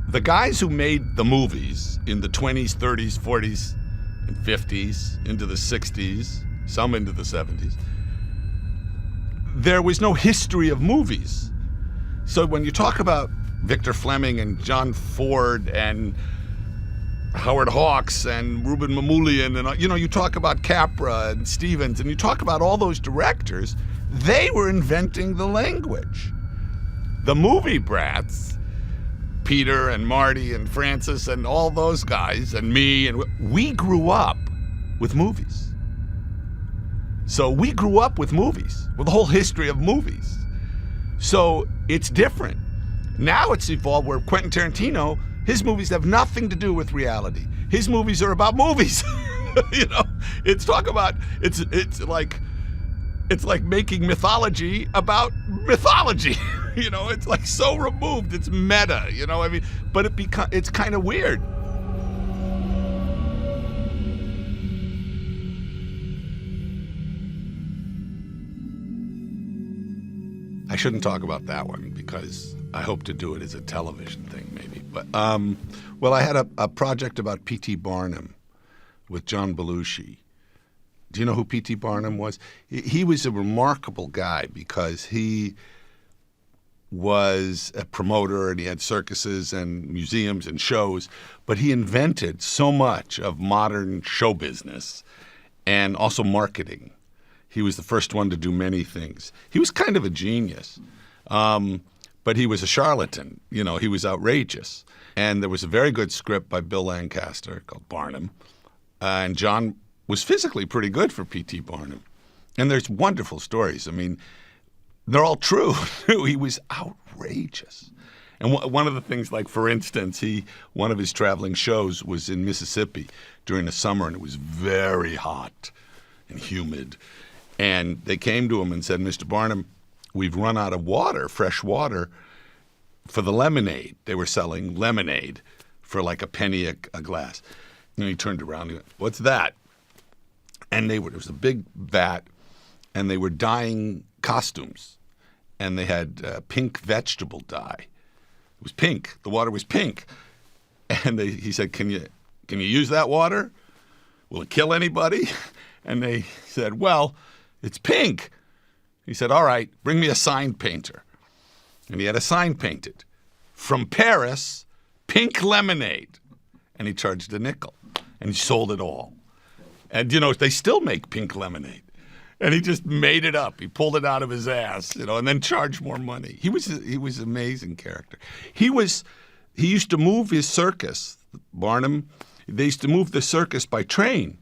the guys who made the movies in the 20s, 30s, 40s, and 50s, into the 60s, some into the 70s, there was no history of movies. So when you talk about Victor Fleming and John Ford and Howard Hawks and Ruben Mamoulian and, you talk about Capra and Stevens and you talk about all those directors, they were inventing the language. The movie brats, Peter and Marty and Francis and all those guys and me, and we grew up with movies. So we grew up with movies, with the whole history of movies. So it's different. Now it's evolved where Quentin Tarantino, his movies have nothing to do with reality. His movies are about movies. It's like making mythology about mythology. It's like so removed. It's meta. But it's kind of weird. I shouldn't talk about that one because I hope to do it as a television thing, maybe. But I had a project about P.T. Barnum with John Belushi. Do you know who P.T. Barnum was? He was a remarkable guy because he was a promoter and he had circuses and museums and shows, but he invented so much of modern show business and also marketing. He was the first one to do many things. He was kind of a genius, but he was a charlatan. He was outrageous. And there was a very good script by Bill Lancaster called Barnum. And John was physically pretty good for P.T. Barnum. And there's wonderful stories. I mean, they're all true. He was outrageous. And one of the things, like, for instance, one of his traveling shows was in Mississippi during the summer, and it was very hot and humid. And they came to him and said, Mr. Barnum, we've run out of water, fresh water, for the lemonade. They were selling lemonade for like a penny a glass. And he turned around and he went, what's that? And it was a big vat, and they were dyeing costumes. And they had pink vegetable dye. It was pink. The water was pink. And he said, can you use that water? Will it kill anybody? And they said, well, it's pink. He said, all right, bring me a sign painter. And he had a sign painted. From Paris, pink lemonade. And he charged a nickel. And he sold it all. And, they still make pink lemonade. And he just made it up. He pulled it out of his ass, and then charged more money. He was an amazing character. He used to move his circus, Barnum. They used to move the circus by train.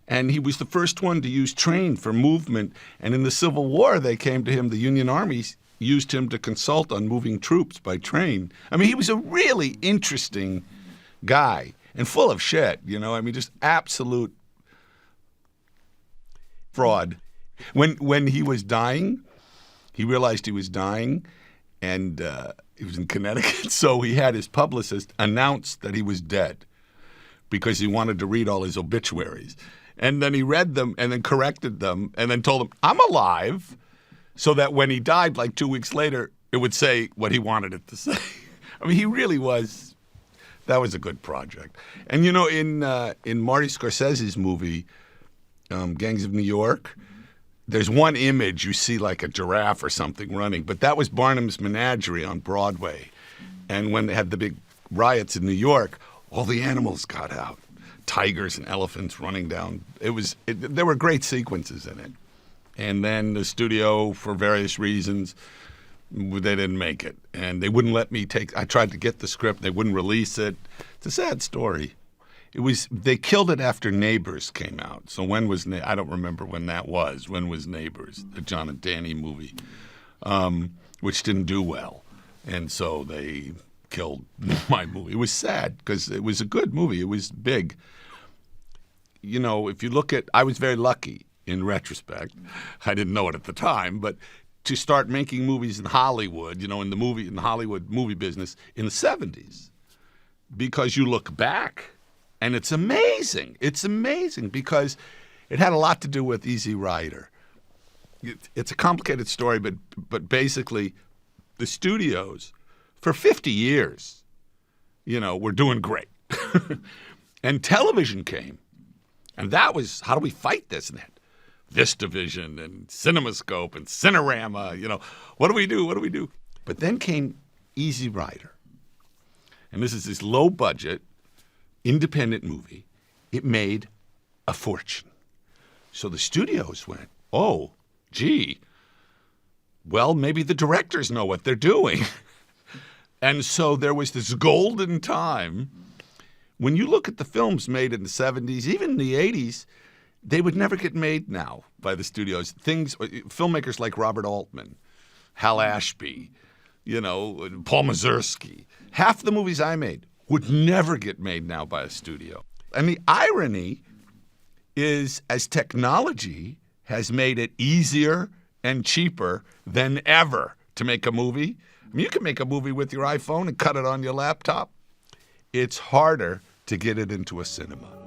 And he was the first one to use train for movement. And in the Civil War, they came to him, the Union Army used him to consult on moving troops by train. I mean, he was a really interesting guy and full of shit, just absolute fraud. When he was dying, he realized he was dying, and he was in Connecticut, so he had his publicist announce that he was dead because he wanted to read all his obituaries. And then he read them and then corrected them and then told them, I'm alive, so that when he died like 2 weeks later, it would say what he wanted it to say. I mean, he really was – that was a good project. And, in Marty Scorsese's movie, Gangs of New York, there's one image you see like a giraffe or something running, but that was Barnum's Menagerie on Broadway. And when they had the big riots in New York, all the animals got out. Tigers and elephants running down. There were great sequences in it. And then the studio, for various reasons, they didn't make it. And they wouldn't let me I tried to get the script. They wouldn't release it. It's a sad story. They killed it after Neighbors came out. So I don't remember when that was. When was Neighbors, the John and Danny movie, which didn't do well. And so they killed my movie. It was sad because it was a good movie. It was big. If you look at, I was very lucky in retrospect. I didn't know it at the time, but to start making movies in Hollywood, in the Hollywood movie business in the 70s, because you look back and it's amazing. It's amazing because it had a lot to do with Easy Rider. It's a complicated story, but basically the studios, for 50 years, we're doing great. And television came. And that was, how do we fight this? And VistaVision and CinemaScope and Cinerama, what do we do? What do we do? But then came Easy Rider. And this is this low-budget, independent movie. It made a fortune. So the studios went, oh, gee, well, maybe the directors know what they're doing. And so there was this golden time. When you look at the films made in the 70s, even in the 80s, they would never get made now by the studios. Filmmakers like Robert Altman, Hal Ashby, Paul Mazursky. Half the movies I made would never get made now by a studio. And the irony is, as technology has made it easier and cheaper than ever to make a movie. I mean, you can make a movie with your iPhone and cut it on your laptop. It's harder to get it into a cinema.